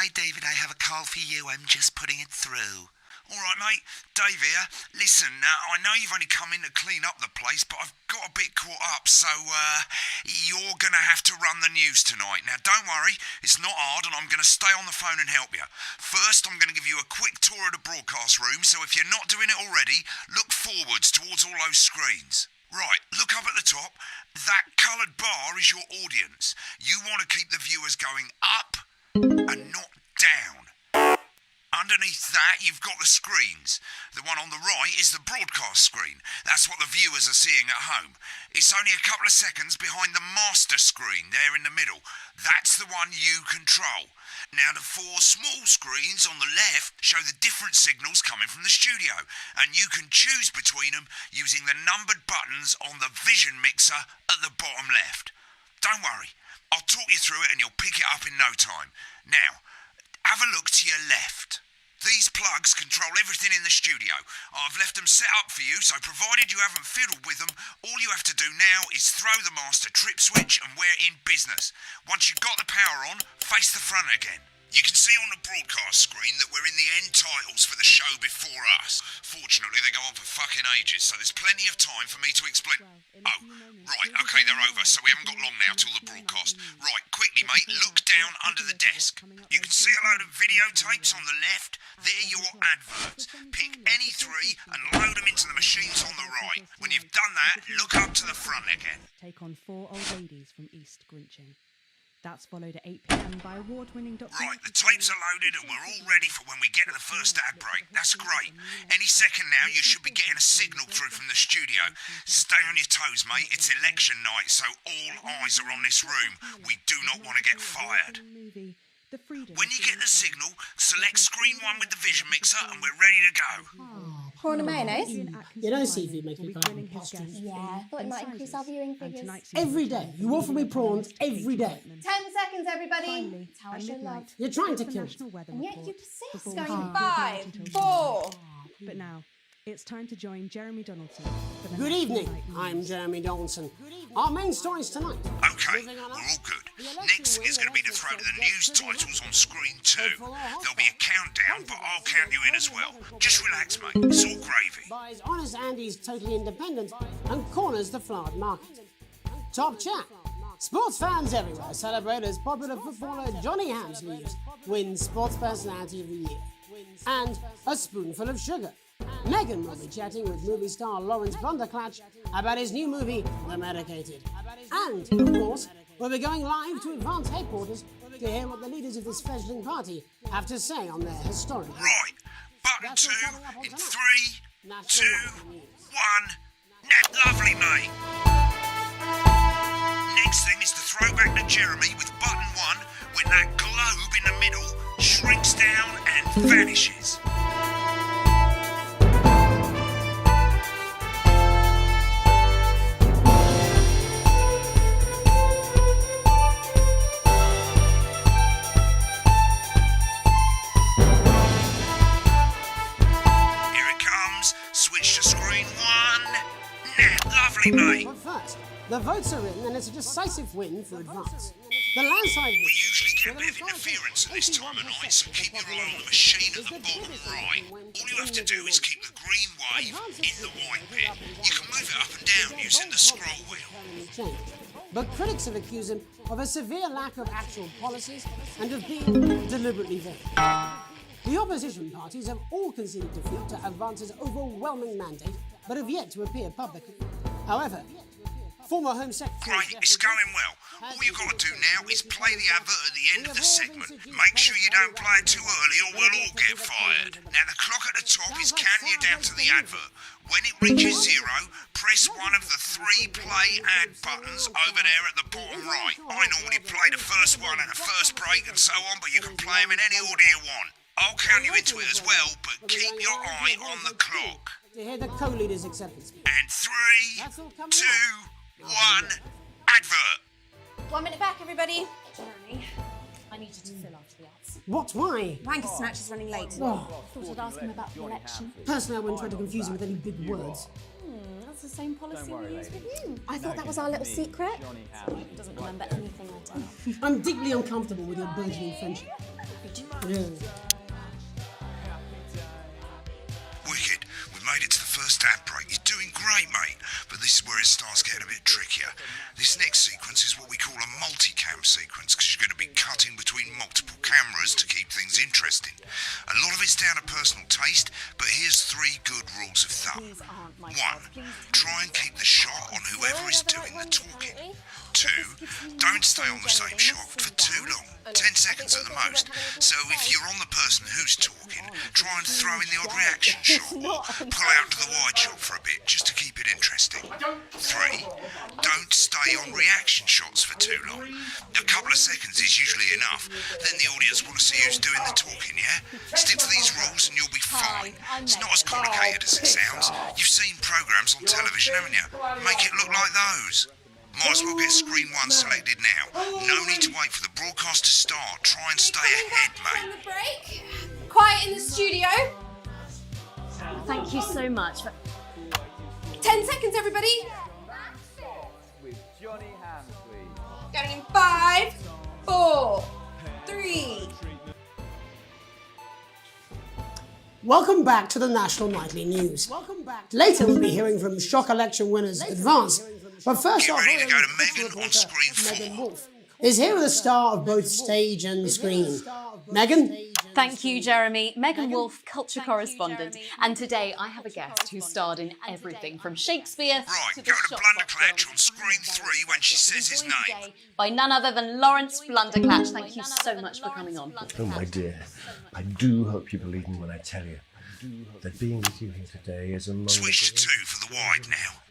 Hi, David, I have a call for you. I'm just putting it through. All right, mate. Dave here. Listen, I know you've only come in to clean up the place, but I've got a bit caught up, so you're going to have to run the news tonight. Now, don't worry, it's not hard, and I'm going to stay on the phone and help you. First, I'm going to give you a quick tour of the broadcast room, so if you're not doing it already, look forwards towards all those screens. Right, look up at the top. That coloured bar is your audience. You want to keep the viewers going up and not down. Underneath that, you've got the screens. The one on the right is the broadcast screen. That's what the viewers are seeing at home. It's only a couple of seconds behind the master screen there in the middle. That's the one you control. Now, the four small screens on the left show the different signals coming from the studio, and you can choose between them using the numbered buttons on the vision mixer at the bottom left. Don't worry, I'll talk you through it and you'll pick it up in no time. Now, have a look to your left. These plugs control everything in the studio. I've left them set up for you, so provided you haven't fiddled with them, all you have to do now is throw the master trip switch and we're in business. Once you've got the power on, face the front again. You can see on the broadcast screen that we're in the end titles for the show before us. Fortunately, they go on for fucking ages, so there's plenty of time for me to explain... Oh, right, okay, they're over, so we haven't got long now till the broadcast. Right, quickly, mate, look down under the desk. You can see a load of videotapes on the left. They're your adverts. Pick any three and load them into the machines on the right. When you've done that, look up to the front again. Take on 4 old ladies from East Grinching. That's followed at 8 p.m. by award-winning Dr. Right, the tapes are loaded and we're all ready for when we get to the first ad break. That's great. Any second now, you should be getting a signal through from the studio. Stay on your toes, mate. It's election night, so all eyes are on this room. We do not want to get fired. When you get the signal, select screen 1 with the vision mixer and we're ready to go. Prawn and mayonnaise? You know, CV makes me kind of impossible. Yeah, thought it might increase our viewing figures. Every day. You offer me prawns every day. 10 seconds, everybody. That's how I show love. You're trying to kill it. And yet you persist. Going 5, 4. But now, it's time to join Jeremy Donaldson. For the Good next evening. Fortnight News. I'm Jeremy Donaldson. Our main stories tonight. Okay, we're all good. Next is going to be the throw to the news titles on screen 2. There'll be a countdown, but I'll count you in as well. Just relax, mate. It's all gravy. Buys Honest Andy's Totally Independent and corners the flowered market. Top chat. Sports fans everywhere celebrate as popular footballer Johnny Hamsleeves wins Sports Personality of the Year. And a spoonful of sugar. Meghan will be chatting with movie star Lawrence Blunderclatch about his new movie, The Medicated. And, of course, we'll be going live to Advance headquarters to hear what the leaders of this fledgling party have to say on their historic... Right, button 2 in 3, 2, 1. Lovely, mate. Next thing is to throw back to Jeremy with button 1 when that globe in the middle shrinks down and vanishes. Switch to screen 1. Lovely, mate. But first, the votes are in and it's a decisive win for Advance. The landslide... We usually get a bit of interference at this time of night, so keep your eye on the machine at the bottom right. All you have to do is keep the green wave in the white bit. You can move it up and down using the scroll wheel. But critics have accused him of a severe lack of actual policies and of being deliberately vague. The opposition parties have all conceded defeat to Advance's overwhelming mandate, but have yet to appear publicly. However, former Home Secretary... Right, it's going well. All you've got to do now is play the advert at the end of the segment. Make sure you don't play it too early or we'll all get fired. Now, the clock at the top is counting you down to the advert. When it reaches 0, press one of the 3 play ad buttons over there at the bottom right. I normally play the first one at the first break and so on, but you can play them in any order you want. I'll count you into it as well, but keep your eye on the clock. To hear the co-leader's acceptance speech. And 3, 2, 1, advert. 1 minute back, everybody. Jeremy, I need you to fill after the ads. What? Why? Wanker Snatch is running late. Oh. Thought I'd ask him about the election. Personally, I wouldn't try to confuse him with any big words. That's the same policy we use with you. I thought that was our little secret. He doesn't remember anything I tell him. I'm deeply uncomfortable with your burgeoning friendship. Wicked. We've made it to the first ad break. You're doing great, mate. But this is where it starts getting a bit trickier. This next sequence is what we call a multicam sequence, because you're going to be cutting between multiple cameras to keep things interesting. A lot of it's down to personal taste, but here's 3 good rules of thumb. 1. Try and keep the shot on whoever is doing the talking. 2. Don't stay on the same shot for too long. 10 seconds at the most. So if you're on the person who's talking, try and throw in the odd reaction shot or pull out to the wide shot for a bit just to keep it interesting. 3. Don't stay on reaction shots for too long. A couple of seconds is usually enough. Then the audience want to see who's doing the talking, yeah? Stick to these rules and you'll be fine. It's not as complicated as it sounds. You've seen programmes on television, haven't you? Make it look like those. Might as well get screen 1 selected now. No need to wait for the broadcast to start. Try and stay ahead, From mate. the break. Quiet in the studio. Thank you so much. 10 seconds, everybody. With Johnny Hamsley. Going in 5, 4, 3. Welcome back to the National Nightly News. Later we'll be hearing from shock election winners Advance. But first Get off, ready to go to British Megan reporter on screen 4. Megan Wolf is here with a star of both stage and screen. Megan? Thank you, Jeremy. Megan Wolf, culture correspondent. And today I have a guest who starred in everything from Shakespeare Right, to the go to Shopbox Blunderclatch films. on screen 3 when she says his Joined name. today by none other than Lawrence Blunderclatch. Thank you so much for coming on. Oh, my dear, I do hope you believe me when I tell you that being with you here today is among Switch to 2 for the wide now.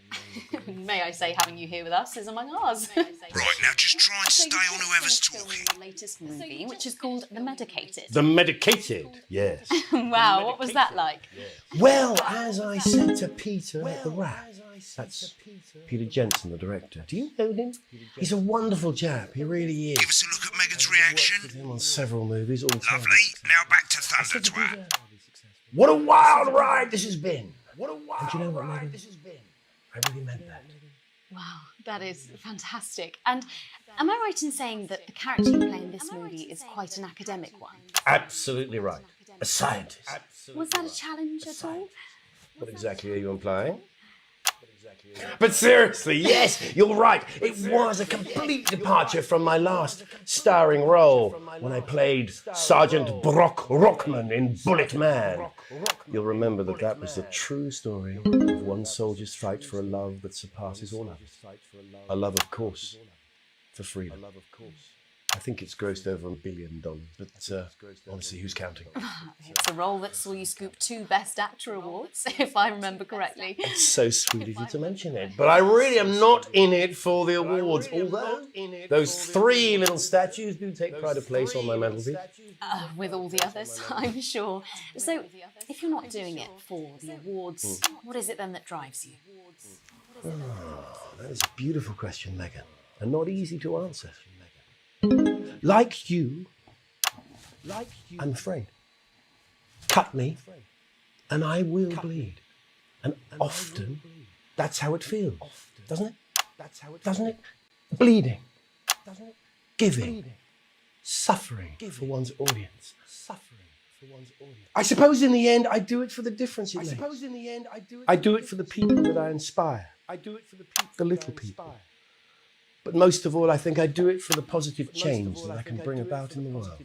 May I say, having you here with us is among ours. Right, now just try and stay on whoever's Filming talking. the latest movie, which is called The Medicated. The medicated, yes. Wow, what was that like? Well, as I said to Peter at the Rat, that's Peter Jensen, the director. Do you know him? He's a wonderful chap, he really is. Give us a look at Megan's reaction. With him on several movies, all time. Lovely. Now back to Thunder Twat. What a wild ride this has been. What a wild you know what, Megan? This has been. I really meant that. Wow, that is fantastic. And am I right in saying that the character you play in this movie is quite an academic one? Absolutely right. A scientist. Was that a challenge at all? What exactly are you implying? But seriously, yes, you're right. It was a complete departure from my last starring role when I played Sergeant Brock Rockman in Bullet Man. You'll remember that that was the true story of one soldier's fight for a love that surpasses all others. A love, of course, for freedom. I think it's grossed over $1 billion, but honestly, who's counting? It's a role that saw you scoop 2 Best Actor awards, if I remember correctly. It's so sweet of you to mention it, but I really am not in it for the awards, although those 3 little statues do take pride of place on my mantelpiece. With all the others, I'm sure. So, if you're not doing it for the awards, what is it then that drives you? That is a beautiful question, Megan, and not easy to answer. Like you, I'm afraid. Cut me, and I will bleed. And often, that's how it feels, doesn't it? Doesn't it? Bleeding, giving, suffering for one's audience. I suppose in the end, I do it for the difference it makes. I do it for the people that I inspire. The little people. But most of all, I think I do it for the positive change that I can bring about in the world.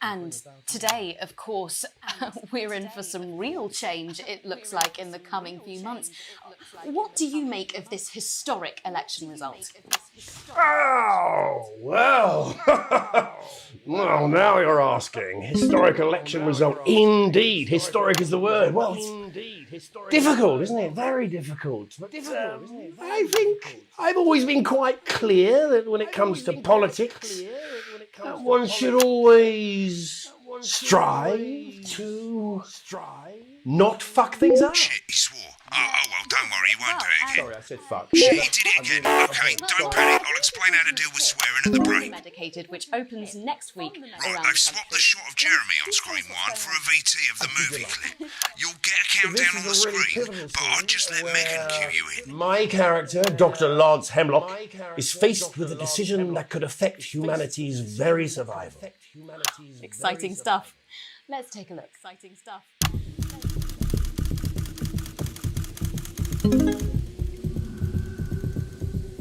And today, of course, we're in for some real change, it looks like, in the coming few months. What do you make of this historic election result? Oh, well. Well, now you're asking. Historic election result. Indeed. Historic is the word. Well, it's difficult, isn't it? Very difficult. But I think I've always been quite clear that when it comes to politics, one should always strive to not fuck things up. Shit, he swore. well, don't worry, you won't do it again. Sorry, I said fuck. Shit, he did it again. Okay, don't panic. I'll explain how to deal with swearing at the break. Medicated, which opens next week. Right, around they've swapped the shot of Jeremy on screen 1 for a VT of the movie clip. You'll get a countdown on the screen, but I'll just let Megan cue you in. My character, Dr. Lance Hemlock, is faced with a decision that could affect humanity's very survival. Exciting stuff. Let's take a look. Exciting stuff.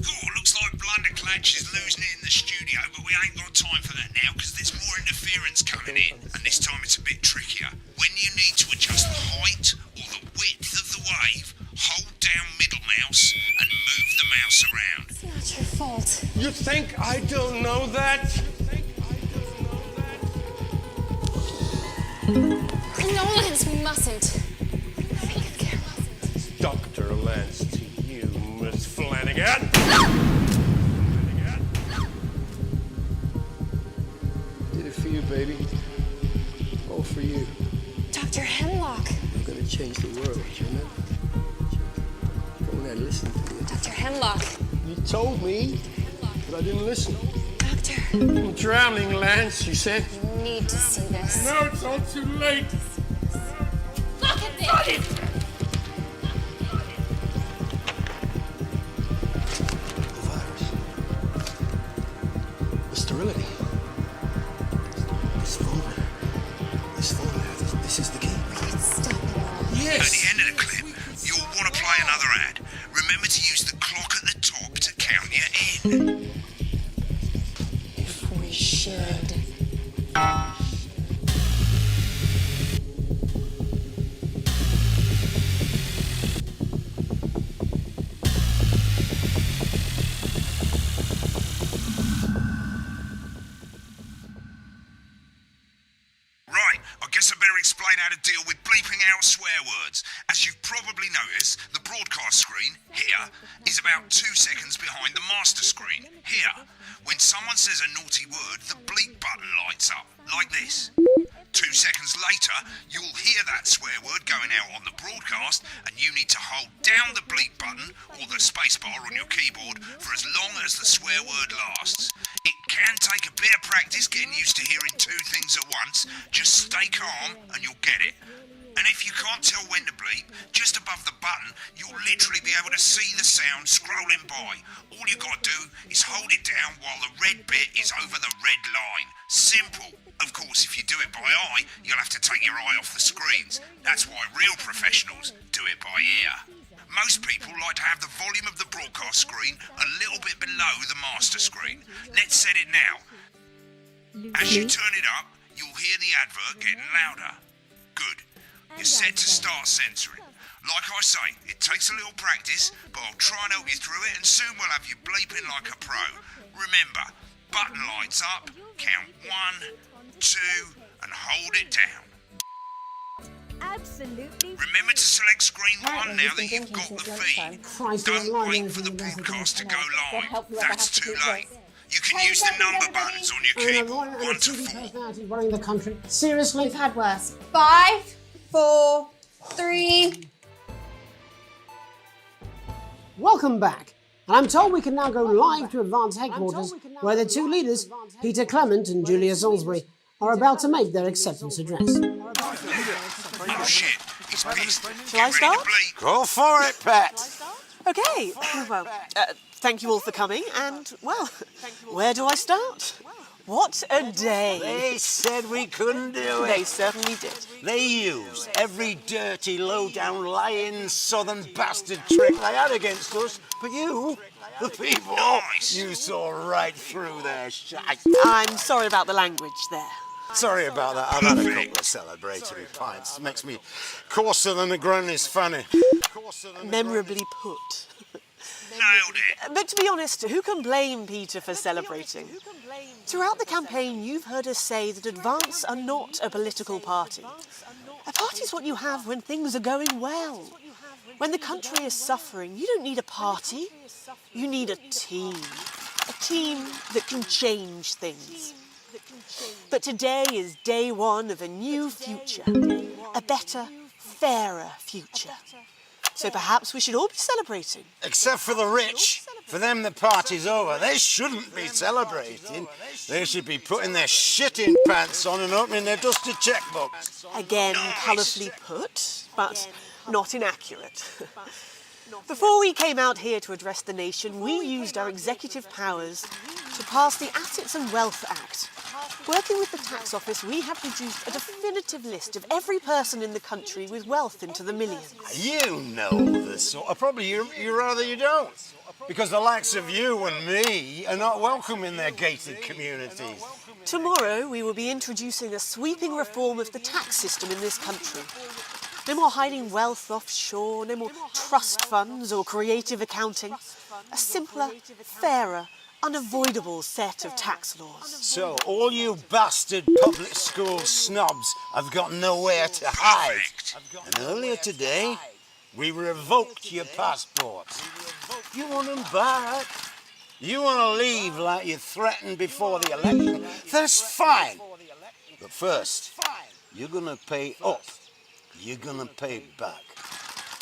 Oh, looks like Blunderclatch is losing it in the studio, but we ain't got time for that now because there's more interference coming in, and this time it's a bit trickier. When you need to adjust the height or the width of the wave, hold down middle mouse and move the mouse around. It's not your fault. You think I don't know that? No, Lance, we mustn't. Dr. Lance to you, Miss Flanagan. Did it for you, baby. All for you. Dr. Hemlock. I'm gonna change the world, you know? Go ahead, listen to you. Dr. Hemlock. You told me, but I didn't listen. Doctor, I'm drowning, Lance, you said. you need to see this. No, it's all too late. Look at this! The virus. The sterility. This formula, this is the key. Stop it all. At Yes! the end of the clip, you'll want to play another ad. Remember to use the clock at the top to count you in. If we should. Right, I guess I better explain how to deal with bleeping out swear words. As you've probably noticed, the broadcast screen, here, is about 2 seconds behind the master screen, here. When someone says a naughty word, the bleep button lights up, like this. 2 seconds later, you'll hear that swear word going out on the broadcast, and you need to hold down the bleep button or the spacebar on your keyboard for as long as the swear word lasts. It can take a bit of practice getting used to hearing 2 things at once. Just stay calm and you'll get it. And if you can't tell when to bleep, just above the button, you'll literally be able to see the sound scrolling by. All you gotta do is hold it down while the red bit is over the red line. Simple. Of course, if you do it by eye, you'll have to take your eye off the screens. That's why real professionals do it by ear. Most people like to have the volume of the broadcast screen a little bit below the master screen. Let's set it now. As you turn it up, you'll hear the advert getting louder. Good. You're set to start censoring. Like I say, it takes a little practice, but I'll try and help you through it, and soon we'll have you bleeping like a pro. Remember, button lights up, count 1, 2, and hold it down. Absolutely. Remember to select screen 1 now that you've got the feed. Christ, Don't you're wait lying for the to me, broadcast to go God help live. whoever That's has to too do it. late. You can use the number buttons on your And a keyboard, lawyer and a 1 to TV 4. personality running the country. Seriously? We've had worse. 5, 4, 3. Welcome back. And I'm told we can now go live to Advance Headquarters, where the 2 leaders, Peter Clement and Julia Salisbury, are about to make their acceptance address. Oh shit, he's pissed. Shall I start? Go for it, Pet. Okay, well, thank you all for coming, and, well, where do I start? What a day. They said we couldn't do They it. certainly did. They used every dirty, low-down, lying southern bastard trick they had against us. But you, the people, Nice. you saw right through their shite. I'm sorry about the language there. Sorry about that. I've had a couple of celebratory pints. Makes me coarser than the granny's fanny. Memorably put. Nailed it. But to be honest, who can blame Peter for celebrating? Throughout the campaign, you've heard us say that Advance are not a political party. A party is what you have when things are going well. When the country is suffering, you don't need a party. You need a team. A team that can change things. But today is day 1 of a new future. A better, fairer future. So perhaps we should all be celebrating. Except for the rich. For them, the party's over. They shouldn't be celebrating. They should be putting their shitting pants on and opening their dusty checkbooks. Again, colourfully put, but not inaccurate. Before we came out here to address the nation, we used our executive powers to pass the Assets and Wealth Act. Working with the tax office, we have produced a definitive list of every person in the country with wealth into the millions. You know the sort of... Probably you rather you don't. Because the likes of you and me are not welcome in their gated communities. Tomorrow, we will be introducing a sweeping reform of the tax system in this country. No more hiding wealth offshore, no more trust funds or creative accounting. A simpler, fairer, unavoidable set of tax laws. So, all you bastard public school snobs have got nowhere to hide. And earlier today, we revoked your passports. You want them back? You want to leave like you threatened before the election? That's fine. But first, you're going to pay up. You're going to pay back.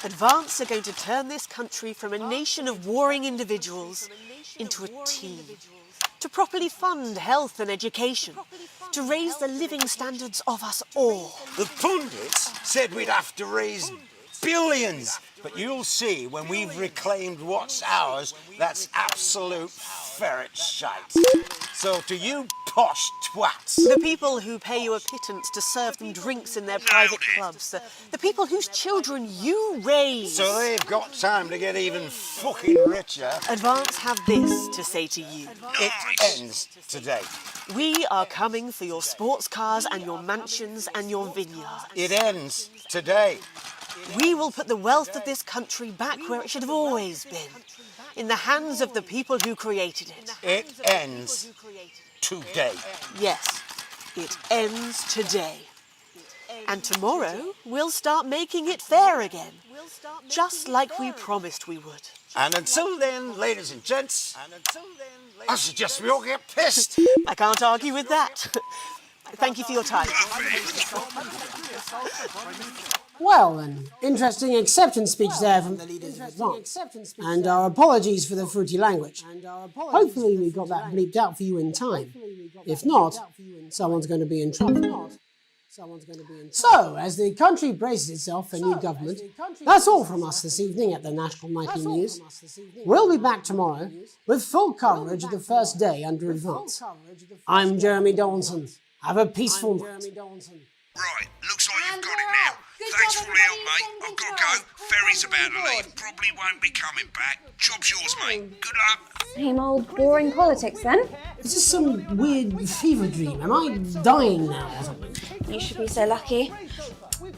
Advance are going to turn this country from a nation of warring individuals into a team. To properly fund health and education. To raise the living standards of us all. The pundits said we'd have to raise billions. But you'll see when we've reclaimed what's ours, that's absolute ferret shite. So to you posh twats. The people who pay you a pittance to serve them drinks in their private clubs. The people whose children you raise. So they've got time to get even fucking richer. Advance have this to say to you. It ends today. We are coming for your sports cars and your mansions and your vineyards. It ends today. We will put the wealth of this country back where it should have always been. In the hands of the people who created it. It ends today. Yes, it ends today. And tomorrow, we'll start making it fair again. Just like we promised we would. And until then, ladies and gents, I suggest we all get pissed. I can't argue with that. Thank you for your time. Well, an interesting acceptance speech there from the leaders of Advance. And our apologies for the fruity language. Hopefully we got that bleeped out for you in time. If not, someone's going to be in trouble. So, as the country braces itself for new government, that's all from us this evening at the National Nightly News. We'll be back tomorrow with full coverage of the first day under Advance. I'm Jeremy Donaldson. Have a peaceful night. Right, looks like you've got it now. Thanks for all the help, mate. I've got to go. Ferry's about to leave. Probably won't be coming back. Job's yours, mate. Good luck. Same old boring politics then. Is this some weird fever dream? Am I dying now or something? You should be so lucky.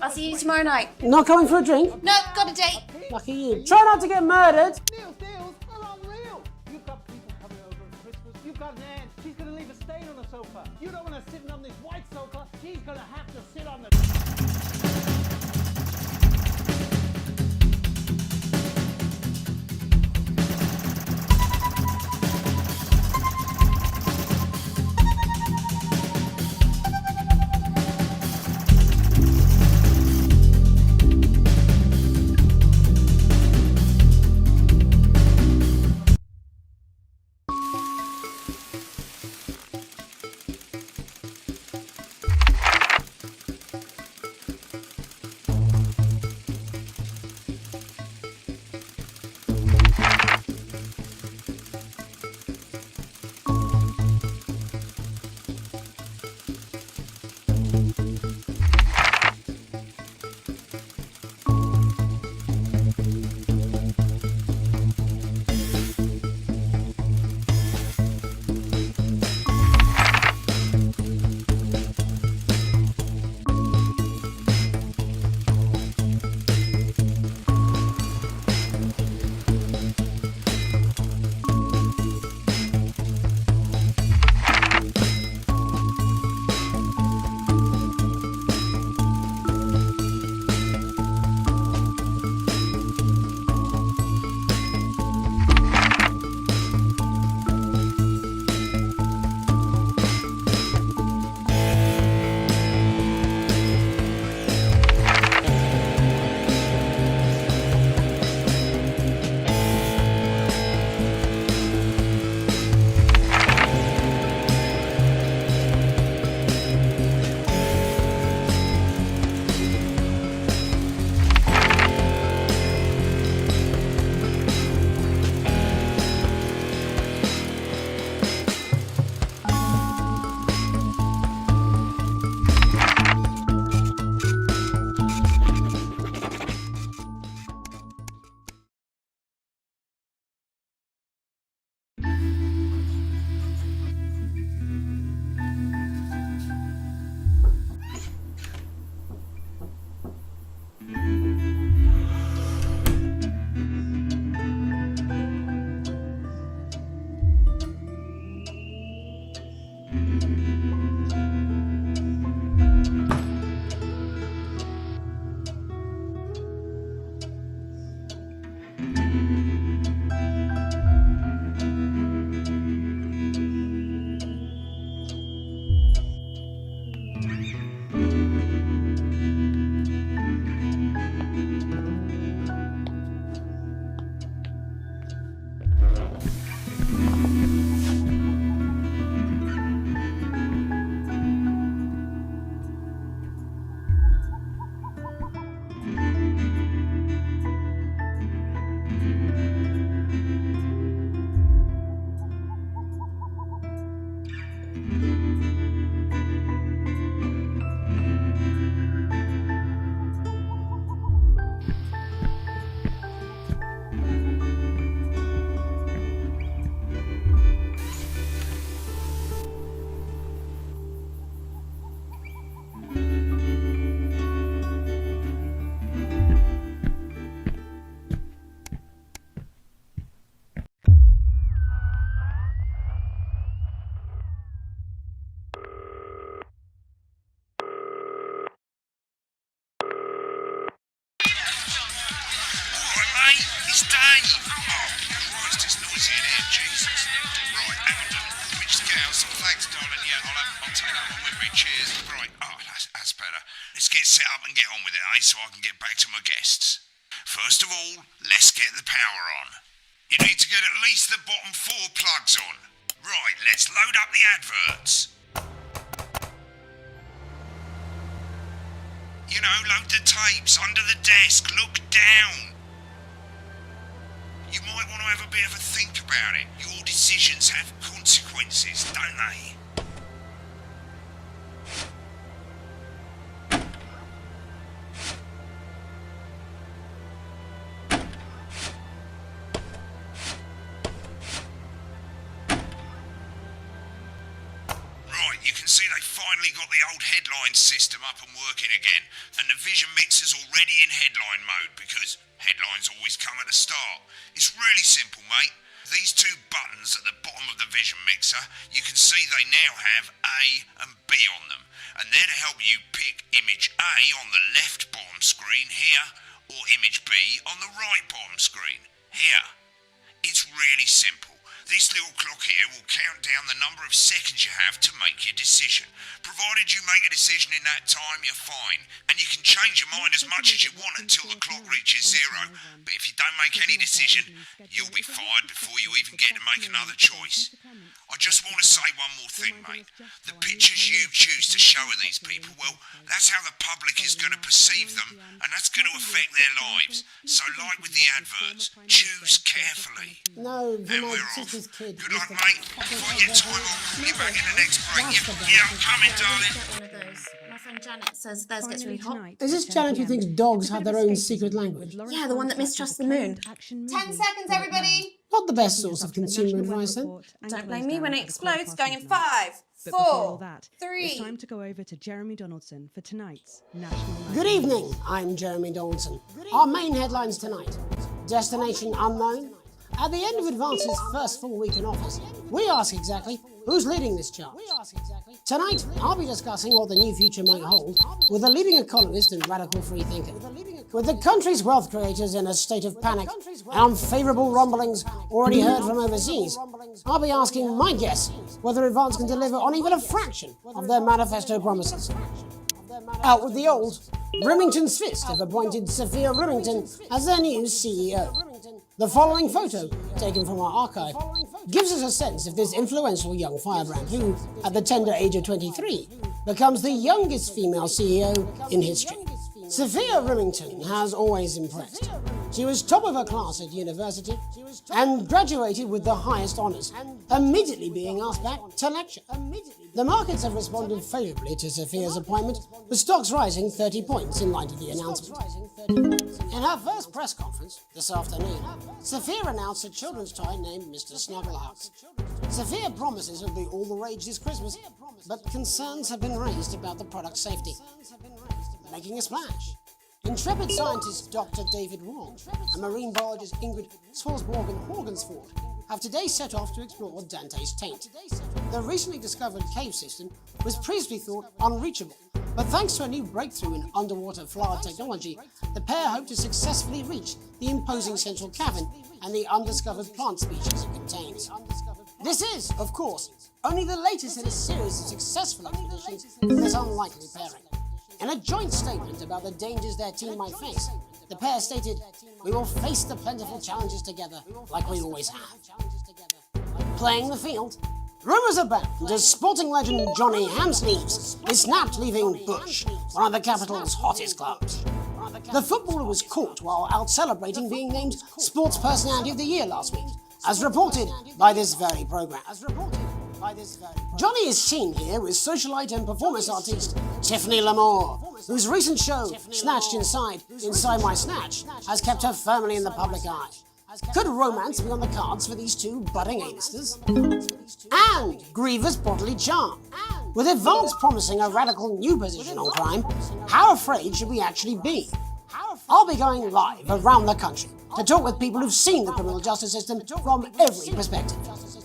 I'll see you tomorrow night. Not coming for a drink? No, got a date. Lucky you. Try not to get murdered. Deals are unreal. You've got people coming over at Christmas. You've got Nan. She's going to leave a stain on the sofa. You don't want her sitting on this white sofa. She's going to have to sit on the... take up my whipping cheers. Right, that's better. Let's get set up and get on with it, so I can get back to my guests. First of all, let's get the power on. You need to get at least the bottom 4 plugs on. Right, let's load up the adverts. You know, load the tapes under the desk, look down. You might want to have a bit of a think about it. Your decisions have consequences, don't they? You can see they finally got the old headline system up and working again, and the Vision Mixer's already in headline mode because headlines always come at the start. It's really simple, mate. These 2 buttons at the bottom of the Vision Mixer, you can see they now have A and B on them, and they're to help you pick image A on the left bottom screen here, or image B on the right bottom screen here. It's really simple. This little clock here will count down the number of seconds you have to make your decision. Provided you make a decision in that time, you're fine. And you can change your mind as much as you want until the clock reaches 0. But if you don't make any decision, you'll be fired before you even get to make another choice. I just want to say one more thing, mate. The pictures you choose to show of these people, well, that's how the public is going to perceive them, and that's going to affect their lives. So like with the adverts, choose carefully. No, And we're off. Good luck, mate. If I get time, I'll call you back in the next break. Yeah, I'm coming, darling. One of those. My friend Janet says theirs gets really hot. Is this Janet who thinks dogs have their own secret language? Yeah, the one that mistrusts the moon. 10 seconds, everybody. Not the best source of consumer advice, then. Don't blame me when it explodes. Going in 5, But before all 4, that, 3. it's time to go over to Jeremy Donaldson for tonight's National Night. Good evening, I'm Jeremy Donaldson. Our main headlines tonight. Destination unknown. At the end of Advance's first full week in office, we ask exactly who's leading this charge. Tonight, I'll be discussing what the new future might hold with a leading economist and radical freethinker. With the country's wealth creators in a state of panic and unfavourable rumblings already heard from overseas, I'll be asking my guess whether Advance can deliver on even a fraction of their manifesto promises. Out with the old, Remington's Fist have appointed Sophia Remington as their new CEO. The following photo, taken from our archive, gives us a sense of this influential young firebrand who, at the tender age of 23, becomes the youngest female CEO in history. Sophia Remington has always impressed. She was top of her class at university and graduated with the highest honours, immediately being asked back to lecture. The markets have responded favourably to Sophia's appointment, with stocks rising 30 points in light of the announcement. In her first press conference this afternoon, Sophia announced a children's toy named Mr. Snugglehouse. Sophia promises it'll be all the rage this Christmas, but concerns have been raised about the product's safety. Making a splash. Intrepid scientist Dr. David Wong and marine biologist Ingrid Swarsborgen-Horgensford have today set off to explore Dante's Taint. The recently discovered cave system was previously thought unreachable, but thanks to a new breakthrough in underwater flower technology, the pair hope to successfully reach the imposing central cavern and the undiscovered plant species it contains. This is, of course, only the latest in a series of successful expeditions for this unlikely pairing. In a joint statement about the dangers their team might face, the pair stated, "We will face the plentiful challenges together like we always have." Playing the field, rumours abound as sporting legend Johnny Hamsleeves is snapped leaving Bush, one of the capital's hottest clubs. The footballer was caught while out celebrating being named Sports Personality of the Year last week, as reported by this very programme. Johnny is seen here with socialite and performance artiste Tiffany Lamore, whose recent show, Snatched Inside My Snatch, has kept her firmly in the public eye. Could romance be on the cards for these two budding A-listers? And Grievous Bodily Charm. With Advance promising a radical new position on crime, how afraid should we actually be? I'll be going live around the country to talk with people who've seen the criminal justice system from every perspective.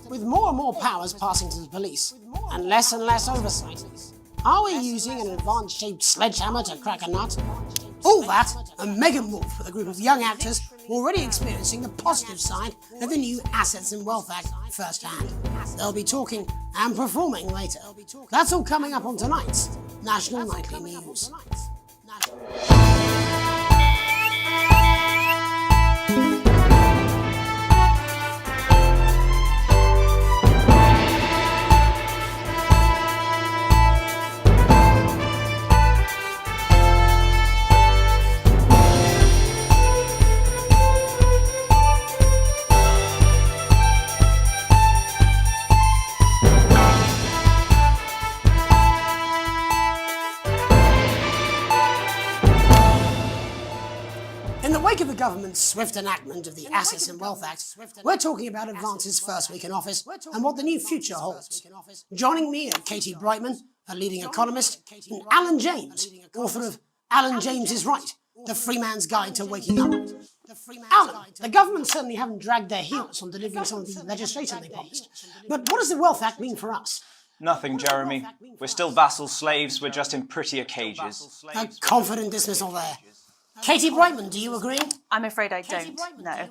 With more and more powers passing to the police, and less oversight, are we using an Advance-shaped sledgehammer to crack a nut? All that, and Megan Wolf with a group of young actors already experiencing the positive side of the new Assets and Wealth Act firsthand. They'll be talking and performing later. That's all coming up on tonight's National Nightly News. In the wake of the government's swift enactment of the Assets and Wealth Act, we're talking about Advance's first week in office and what the new future holds. Joining me are Katie Brightman, a leading economist, and Alan James, author of Alan James is Right, The Free Man's Guide to Waking Up. Alan, the government certainly haven't dragged their heels on delivering some of the legislation they promised. But what does the Wealth Act mean for us? Nothing, Jeremy. We're still vassal slaves, we're just in prettier cages. A confident dismissal there. Katie Brightman, do you agree? I'm afraid I don't, no.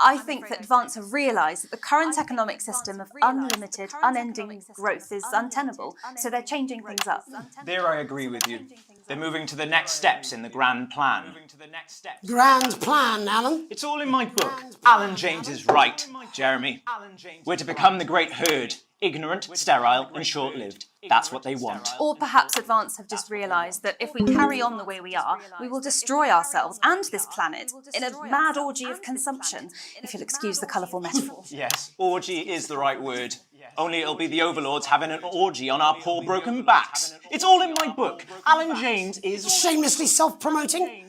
I think that Advance have realised that the current economic system of unlimited, unending growth is untenable, so they're changing things up. There I agree with you. They're moving to the next steps in the grand plan. Grand plan, Alan? It's all in my book. Alan James is right, Jeremy. We're to become the great herd. Ignorant, sterile, and short-lived. That's what they want. Or perhaps Advance have just realised that if we carry on the way we are, we will destroy ourselves and this planet in a mad orgy of consumption, if you'll excuse the colourful metaphor. Yes, orgy is the right word. Only it'll be the overlords having an orgy on our poor broken backs. It's all in my book. Alan James is... Shamelessly self-promoting?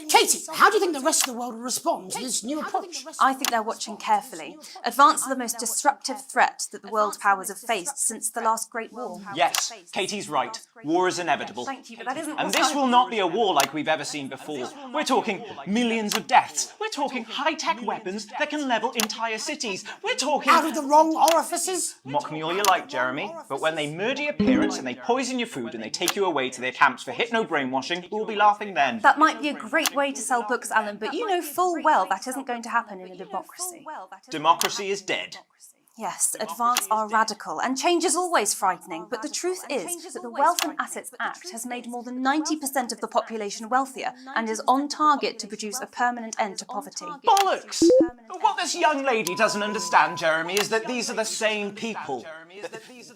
Katie, how do you think the rest of the world will respond to this new approach? I think they're watching carefully. Advance are the most disruptive threat that the world powers have faced since the last Great War. Yes, Katie's right. War is inevitable. Thank you, but that isn't And this will not be a war like we've ever seen before. We're talking millions of deaths. We're talking high-tech weapons that can level entire cities. We're talking... Out of the wrong orifices? Mock me all you like, Jeremy, but when they murder your parents and they poison your food and they take you away to their camps for hypno-brainwashing, we'll be laughing then. That might be a great way to sell books, Alan, but you know full well that isn't going to happen in a democracy. Democracy is dead. Yes, Advance are radical, and change is always frightening, but the truth is that the Wealth and Assets Act has made more than 90% of the population wealthier and is on target to produce a permanent end to poverty. Bollocks! What this young lady doesn't understand, Jeremy, is that these are the same people.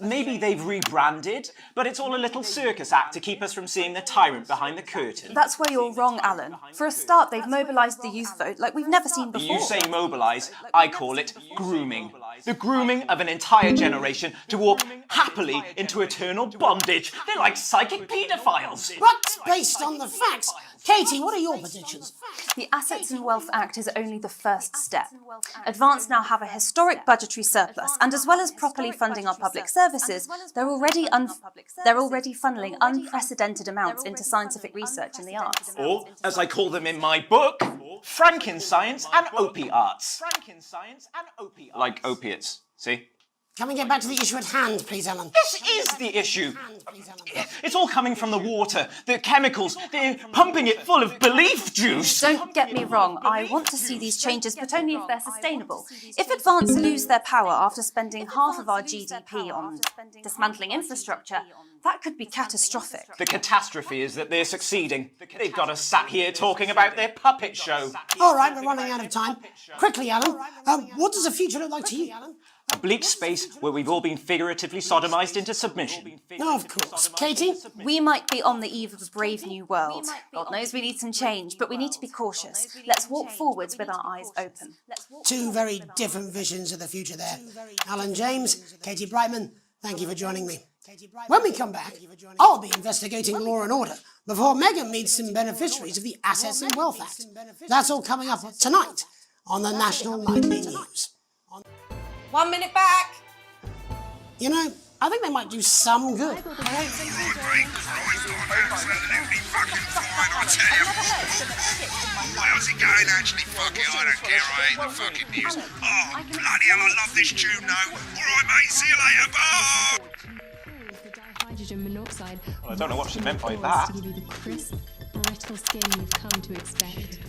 Maybe they've rebranded, but it's all a little circus act to keep us from seeing the tyrant behind the curtain. That's where you're wrong, Alan. For a start, they've mobilised the youth vote like we've never seen before. You say mobilise, I call it grooming. The grooming of an entire generation to walk happily into eternal bondage. They're like psychic paedophiles. But based on the facts, Katie, what are your predictions? The Assets and Wealth Act is only the first step. Advance now have a historic budgetary surplus, and as well as properly funding our public services, they're already funneling unprecedented amounts into scientific research in the arts. Or, as I call them in my book, Frankenscience and opiates. Like opiates, see? Can we get back to the issue at hand, please, Alan? This is the issue. It's all coming from the water, the chemicals. They're pumping it full of belief juice. Don't get me wrong, I want to see these changes, but only if they're sustainable. If Advance lose their power after spending half of our GDP on dismantling infrastructure, that could be catastrophic. The catastrophe is that they're succeeding. They've got us sat here talking about their puppet show. All right, we're running out of time. Quickly, Alan, what does the future look like to you? A bleak space where we've all been figuratively sodomised into submission. No, of course. Katie? We might be on the eve of a brave new world. God knows we need some change, but we need to be cautious. Let's walk forwards with our eyes open. Two very different visions of the future there. Alan James, Katie Brightman, thank you for joining me. When we come back, I'll be investigating law and order before Megan meets some beneficiaries of the Assets and Wealth Act. That's all coming up tonight on the National Nightly News. 1 minute back. You know, I think they might do some good. Absolutely fucking fine, I tell you. How's it going, actually? Fuck it, I don't care, I hate the fucking news. Oh, bloody hell, I love this tune, though. All right, mate, see you later, bye! Hydrogen monoxide. Well, I don't know what she meant by that. To give you the crisp, brittle skin you've come to expect.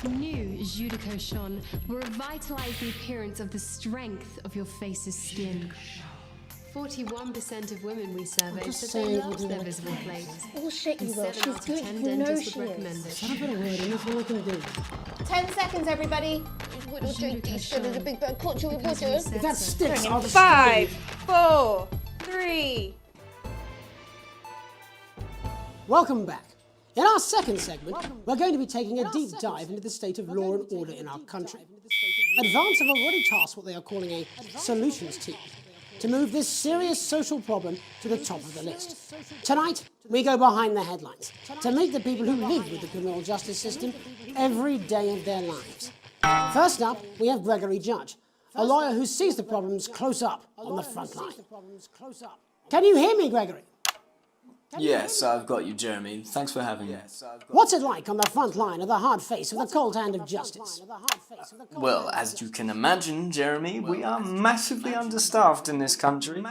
New Judico Shon will revitalise the appearance of the strength of your face's skin. 41% of women we surveyed Just said saying they it loved would their be visible plate. Bullshit, you And will. 7 She's out good. of 10 You know dentists she would recommend is. it. Shut up and a word, and that's all I can do. 10 seconds, everybody. The big bird caught you with butter. If that sticks, I'll just... 5, 4, 3. Welcome back. In our second segment, we're going to be taking a deep dive into the state of law and order in our country. Advance have already tasked what they are calling a solutions team to move this serious social problem to the top of the list. Tonight, we go behind the headlines to meet the people who live with the criminal justice system every day of their lives. First up, we have Gregory Judge, a lawyer who sees the problems close up on the front line. Can you hear me, Gregory? Yes, I've got you, Jeremy. Thanks for having me. What's it like on the front line of the hard face of the cold hand of justice? Well, as you can imagine, Jeremy, we are massively understaffed in this country.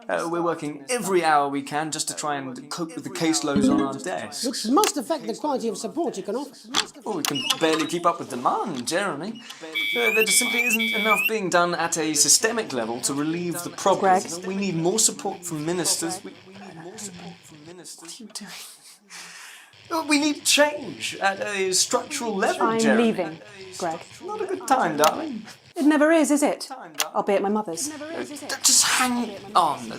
We're working every hour we can just to try and cope with the caseloads on our desks. Which must affect the quality of support you can offer. Well, we can barely keep up with demand, Jeremy. There just simply isn't enough being done at a systemic level to relieve the problem. We need more support from ministers. We need more support from ministers. What are you doing? We need change at a structural level, I'm Jeremy. leaving, Greg. Not a good time, darling. It never is it? I'll be at my mother's. Just hang on.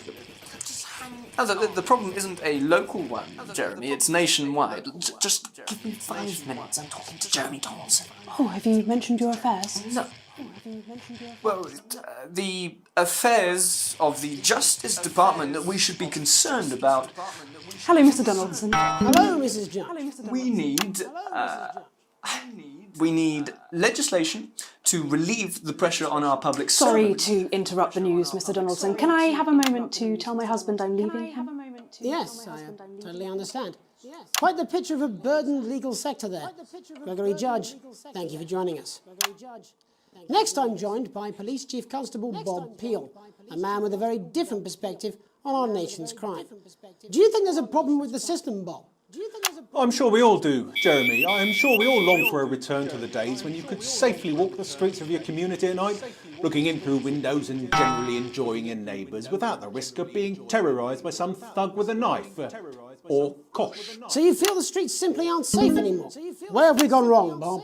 The problem isn't a local one, Jeremy. It's nationwide. Just give me 5 minutes. I'm talking to Jeremy Thompson. Oh, have you mentioned your affairs? No. Well, the affairs of the Justice Department that we should be concerned about. Hello, Mr. Donaldson. Hello, Mrs. Judge. We need legislation to relieve the pressure on our public Sorry servants. to interrupt the news, Mr. Donaldson. Can I have a moment to tell my husband I'm leaving him? Yes, I totally understand. Quite the picture of a burdened legal sector there. Gregory Judge, thank you for joining us. Next, I'm joined by Police Chief Constable Bob Peel, a man with a very different perspective on our nation's crime. Do you think there's a problem with the system, Bob? I'm sure we all do, Jeremy. I am sure we all long for a return to the days when you could safely walk the streets of your community at night, looking in through windows and generally enjoying your neighbours without the risk of being terrorised by some thug with a knife. Or kosh. So you feel the streets simply aren't safe anymore? Where have we gone wrong, Bob?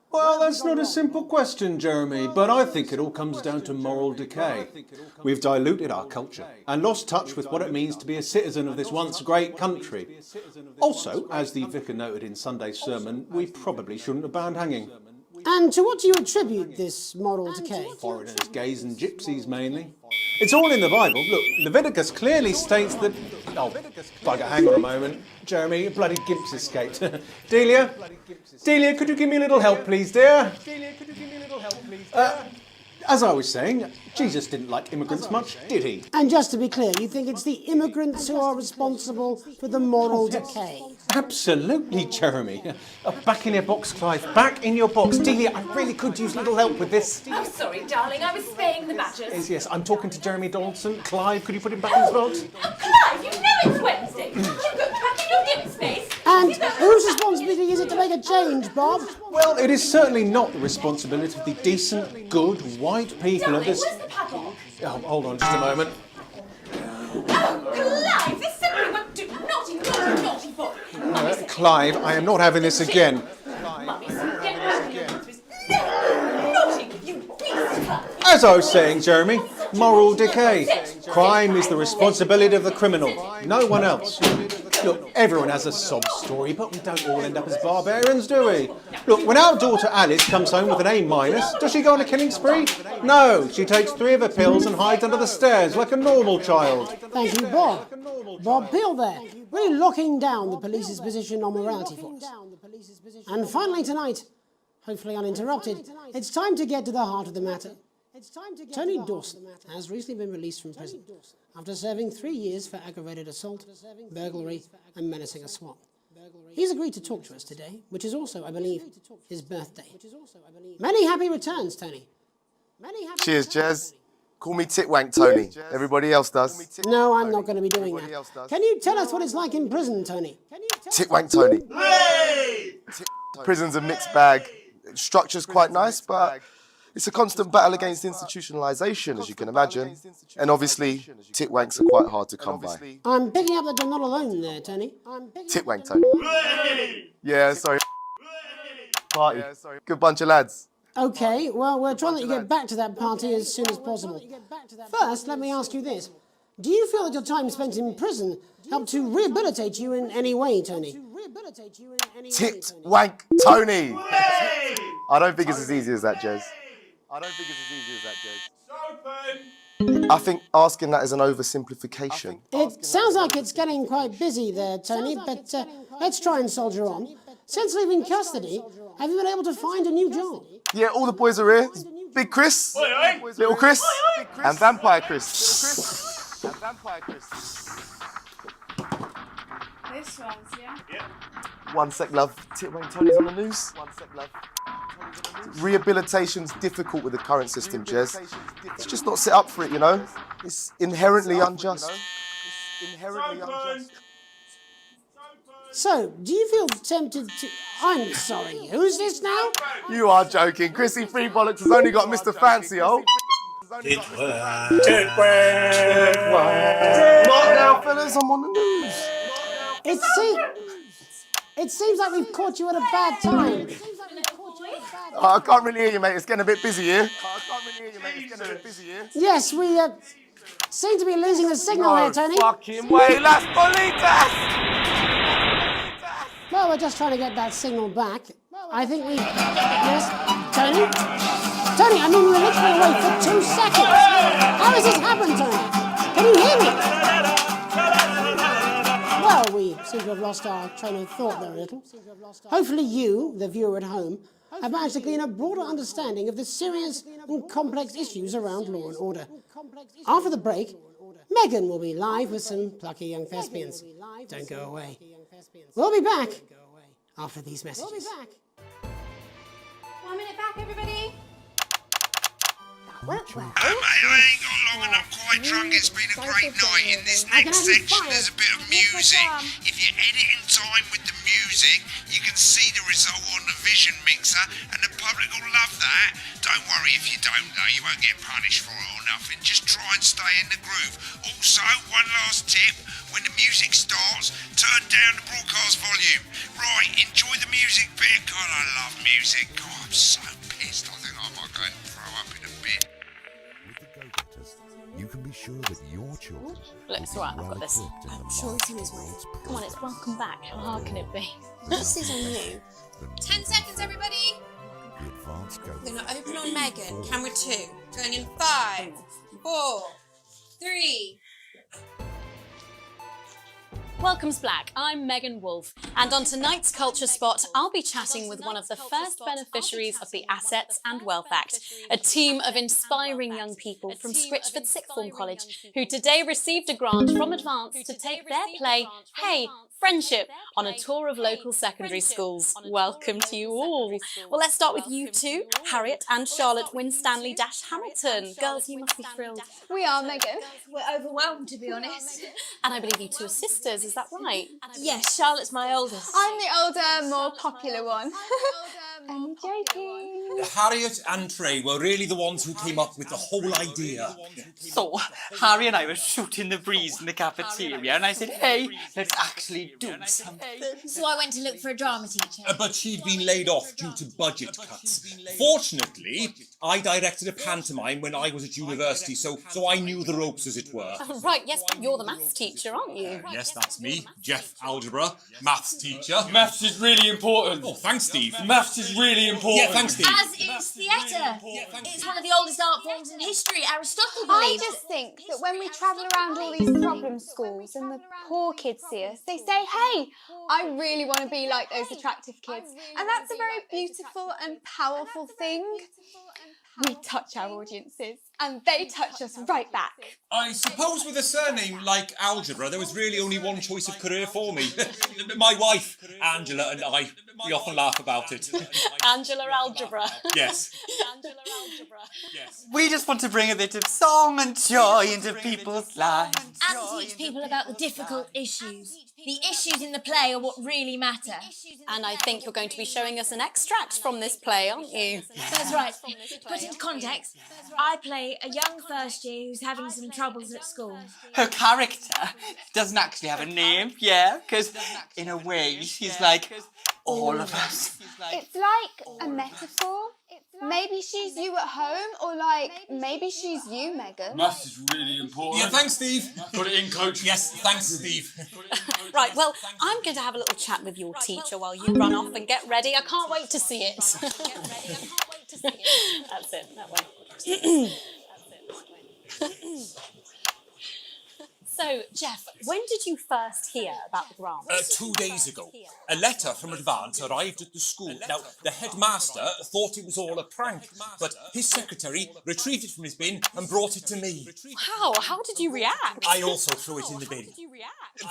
Well, that's not a simple question, Jeremy, but I think it all comes down to moral decay. We've diluted our culture and lost touch with what it means to be a citizen of this once great country. Also, as the vicar noted in Sunday's sermon, we probably shouldn't have banned hanging. And to what do you attribute this moral decay? Foreigners, gays and gypsies mainly. It's all in the Bible. Look, Leviticus clearly states that... Oh, bugger, hang on a moment. Jeremy, a bloody gimp's escaped. Delia? Delia, could you give me a little help, please, dear? As I was saying, Jesus didn't like immigrants much, did he? And just to be clear, you think it's the immigrants who are responsible for the moral decay? Absolutely, Jeremy. Back in your box, Clive. Back in your box. Delia, I really could use a little help with this. Oh, sorry, darling. I was spaying the badgers. Yes, I'm talking to Jeremy Donaldson. Clive, could you put him back in his box? Clive, you know it's Wednesday. You got back in your gimp space. And whose responsibility is it to make a change, Bob? Well, it is certainly not the responsibility of the decent, good, white people of this... Where's the padlock? Oh, hold on just a moment. Oh, Clive, this simply won't do. Naughty boy. Clive, I am not having this again. Mummy, so get back in your gimp space. No! Naughty, you beast, Clive. As I was saying, Jeremy, moral decay. Crime is the responsibility of the criminal, no one else. Look, everyone has a sob story, but we don't all end up as barbarians, do we? Look, when our daughter Alice comes home with an A-, does she go on a killing spree? No, she takes 3 of her pills and hides under the stairs like a normal child. Thank you, Bob. Bob Peel there, really locking down the police's position on morality for us. And finally tonight, hopefully uninterrupted, it's time to get to the heart of the matter. Tony Dawson has recently been released from prison after serving 3 years for aggravated assault, burglary and menacing a swap. He's agreed to talk to us today, which is also, I believe, his birthday. Many happy returns, Tony. Cheers, Jez. Call me Titwank Tony. Everybody else does. No, I'm not going to be doing that. Can you tell us what it's like in prison, Tony? Titwank Tony. Prison's a mixed bag. Structure's quite nice, but It's a constant battle against institutionalisation, as you can imagine. And obviously, titwanks are quite hard to come by. I'm picking up that you're not alone there, Tony. Titwank, Tony. Yeah, sorry. Party. Good bunch of lads. Okay, well, we're trying to get back to that party as soon as possible. First, let me ask you this. Do you feel that your time spent in prison helped to rehabilitate you in any way, Tony? Titwank, Tony. I don't think it's as easy as that, Jez. I think asking that is an oversimplification. It sounds like it's getting quite busy there, Tony, but let's try and soldier on. Since leaving custody, have you been able to find a new job? Yeah, all the boys are here. Big Chris, Little Chris, and Vampire Chris. This one's, yeah? One sec, love. Titwank Tony's on the news. Rehabilitation's difficult with the current system, Jez. It's just not set up for it, you know? It's inherently unjust. So, do you feel tempted to... I'm sorry, who's this now? You are joking. Chrissy Free Bollocks has only got Mr. Fancy, oh. Titwank. Not now, fellas, I'm on the news. It seems like we've caught you at a bad time. I can't really hear you, mate. It's getting a bit busy here. Yes, we seem to be losing the signal here, Tony. Fucking way, Las Bolitas! Well, we're just trying to get that signal back. I think we... Yes, Tony? Tony, I mean, we were literally away for 2 seconds. How has this happened, Tony? Can you hear me? Well, we seem to have lost our train of thought there a little. Hopefully you, the viewer at home, have managed to glean a broader understanding of the serious and complex issues around law and order. After the break, Megan will be live with some plucky young thespians. Don't go away. We'll be back after these messages. 1 minute back, everybody. Mate, I ain't got long and I'm quite drunk. It's been a great night. In this next section, there's a bit of music. If you edit in time with the music, you can see the result on the Vision mixer, and the public will love that. Don't worry if you don't, though. You won't get punished for it or nothing. Just try and stay in the groove. Also, one last tip. When the music starts, turn down the broadcast volume. Right, enjoy the music bit. God, I love music. God, I'm so pissed. I think I might go and throw up in a bit. You can be sure that your children Look, it's alright, I've got this. I'm sure it's in his way. Come on, it's welcome back. How hard can it be? This is on you. 10 seconds, everybody. We're going to open on Megan. Camera 2. Going in 5, 4, 3. Welcome's Black, I'm Megan Wolf, and on tonight's Culture Spot, I'll be chatting with one of the first beneficiaries of the Assets and Wealth Act, a team of inspiring young people from Scritchford Sixth Form College, who today received a grant from Advance to take their play, Hey, Friendship, on a tour of local secondary schools. Welcome to you all. Well, let's start with you two, Harriet and Charlotte Winstanley-Hamilton. Girls, you must be thrilled. We are, Megan. We're overwhelmed, to be honest. And I believe you two are sisters, is that right? Yes, Charlotte's my oldest. I'm the older, more popular one. I'm joking. Harriet and Trey were really the ones who came up with the whole idea. So, Harry and I were shooting the breeze in the cafeteria, and I said, hey, let's actually do something. So I went to look for a drama teacher. But she'd been laid off due to budget cuts. Fortunately, I directed a pantomime when I was at university, so I knew the ropes, as it were. Oh, right, yes, but you're the maths teacher, aren't you? Yes, that's me, Jeff Algebra, maths teacher. Maths is really important. Oh, thanks, Steve. Maths is really important. Yeah, thanks, Steve. As is theatre. It's one of the oldest art forms in history. Aristotle I believed. just think that when we travel around all these problem schools and the poor kids see us, they say, hey, I really want to be like those attractive kids. And that's a very beautiful and powerful thing. We touch our audiences and they touch us right back. I suppose with a surname like Algebra, there was really only one choice of career for me. My wife, Angela, and I, we often laugh about it. Angela Algebra. Yes. Angela Algebra. Yes. We just want to bring a bit of song and joy into people's lives. And teach people about the difficult issues. The issues in the play are what really matter. And I think you're going to be showing us an extract from this play, aren't you? That's right. To put into context, I play a young first year who's having some troubles at school. Her character doesn't actually have a name, yeah, because in a way she's like all of us. It's like a metaphor. Maybe she's you at home, or like maybe she's you, Megan. Maths is really important. Yeah, thanks, Steve. Put it in, coach. Yes, thanks, Steve. Right, well, I'm going to have a little chat with your teacher while you run off and get ready. I can't wait to see it. That's it, that way. So, Jeff, when did you first hear about the grant? 2 days ago. A letter from Advance arrived at the school. Now, the headmaster thought it was all a prank, but his secretary retrieved it from his bin and brought it to me. How? How did you react? I also threw it in the bin.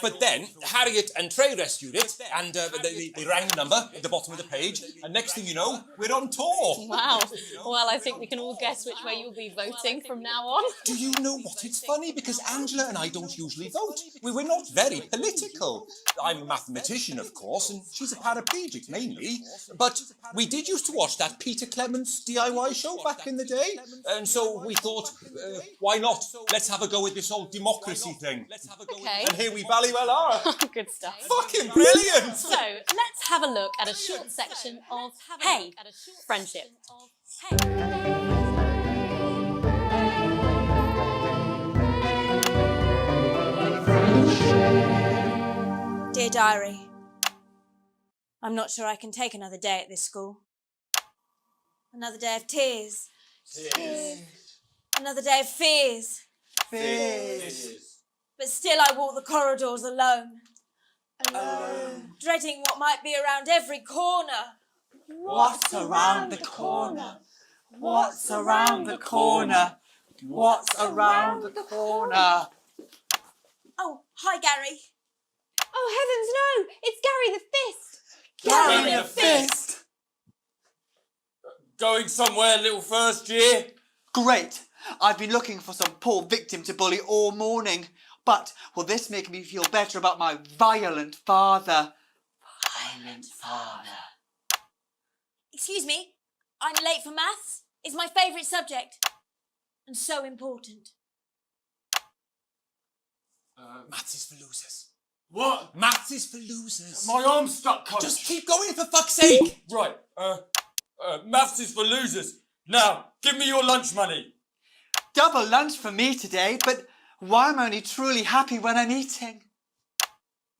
But then, Harriet and Trey rescued it, and they rang the number at the bottom of the page, and next thing you know, we're on tour. Wow. Well, I think we can all guess which way you'll be voting from now on. Do you know what? It's funny, because Angela and I don't usually vote. We're not very political. I'm a mathematician, of course, and she's a paraplegic, mainly. But we did used to watch that Peter Clements DIY show back in the day, and so we thought, why not? Let's have a go with this whole democracy thing. Okay. And here we bally well are. Good stuff. Fucking brilliant! So, let's have a look at a short section of Hey, Friendship. Dear Diary, I'm not sure I can take another day at this school. Another day of tears. Another day of fears. But still I walk the corridors alone. Dreading what might be around every corner. What's around the corner? What's around the corner? What's around the corner? Oh, hi Gary. Oh heavens no! It's Gary the Fist! Gary the Fist! Going somewhere, little first year? Great! I've been looking for some poor victim to bully all morning. But will this make me feel better about my violent father? Violent father. Excuse me, I'm late for maths. It's my favourite subject. And so important. Maths is for losers. What? Maths is for losers. My arm's stuck, coach. Just keep going, for fuck's sake! Right, maths is for losers. Now, give me your lunch money. Double lunch for me today, but why am I only truly happy when I'm eating?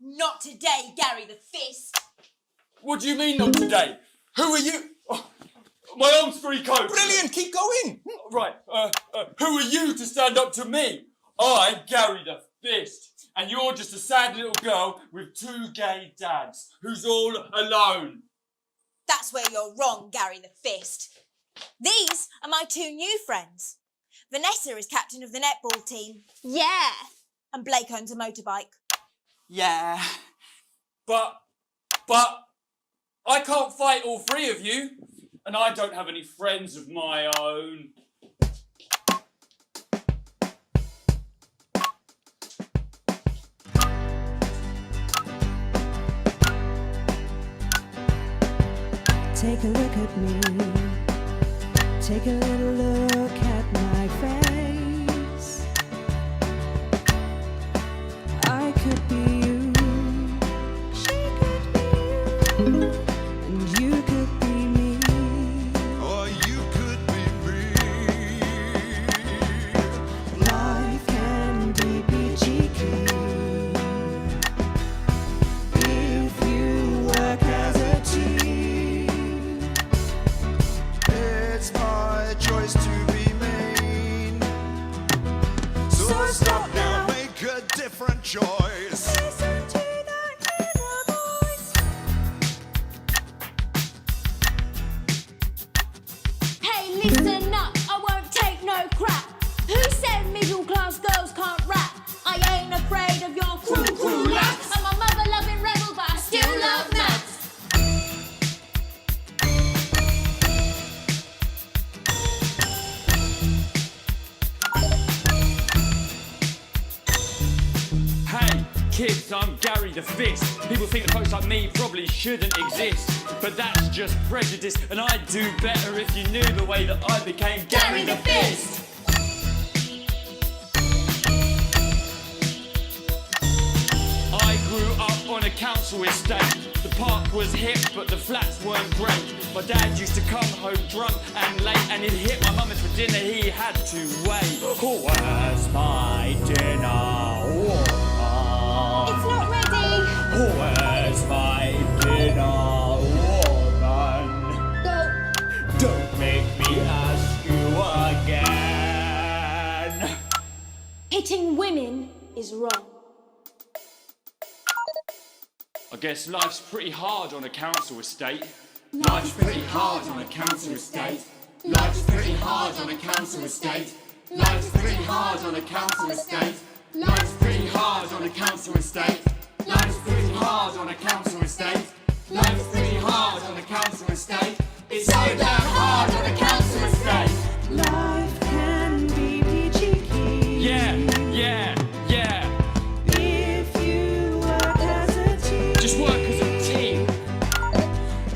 Not today, Gary the Fist. What do you mean not today? Who are you? Oh, my arm's free, coach. Brilliant, keep going. Right, who are you to stand up to me? I'm Gary the Fist. And you're just a sad little girl with 2 gay dads who's all alone. That's where you're wrong, Gary the Fist. These are my 2 new friends. Vanessa is captain of the netball team. Yeah. And Blake owns a motorbike. Yeah. But I can't fight all 3 of you. And I don't have any friends of my own. Take a look at me. Take a little look at my face. I could be you. She could be you. And you could be me. Or you could be me. Life can be peachy keen if you work as a team. It's my choice to be mean. So stop now, make a different choice. Listen to that inner voice. Hey, listen up, I won't take no crap. Who said middle-class girls can't rap? I ain't afraid of your cruel lads. I'm a mother-loving rebel, but I still love maths. kids, I'm Gary the Fist. People think that folks like me probably shouldn't exist, but that's just prejudice, and I'd do better if you knew the way that I became Gary the Fist. I grew up on a council estate. The park was hip, but the flats weren't great. My dad used to come home drunk and late, and he'd hit my mum, and for dinner he had to wait. Where's my dinner, woman? It's not ready. Where's my dinner, woman? Go. Don't make me ask you again. Hitting women is wrong. I guess life's pretty hard on a council estate. Life's pretty hard on a council estate. Life's pretty hard on a council estate. Life's pretty hard on a council estate. Life's pretty hard on a council estate. Life's pretty hard on a council estate. Life's pretty hard on a council estate. It's so damn hard on a council estate. Life can be peachy keen. Yeah, yeah, yeah. If you work as a team. Just work as a team.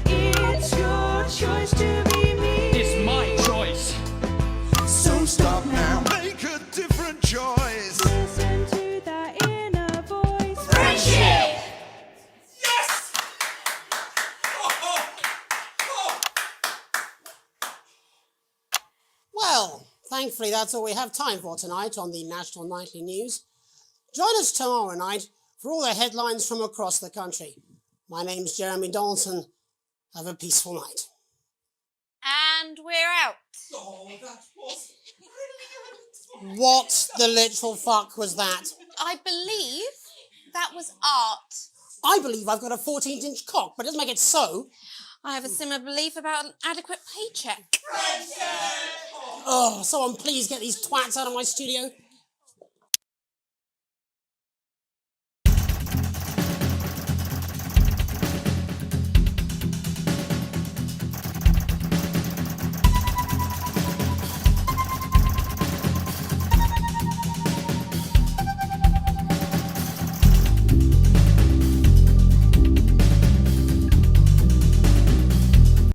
It's your choice to be me. It's my choice. So stop now, make a different choice. Listen to that inner voice. Friendship! Well, thankfully that's all we have time for tonight on the National Nightly News. Join us tomorrow night for all the headlines from across the country. My name's Jeremy Donaldson. Have a peaceful night. And we're out. Oh, that was brilliant. What the literal fuck was that? I believe that was art. I believe I've got a 14-inch cock, but it doesn't make it so. I have a similar belief about an adequate paycheck. Oh, someone please get these twats out of my studio.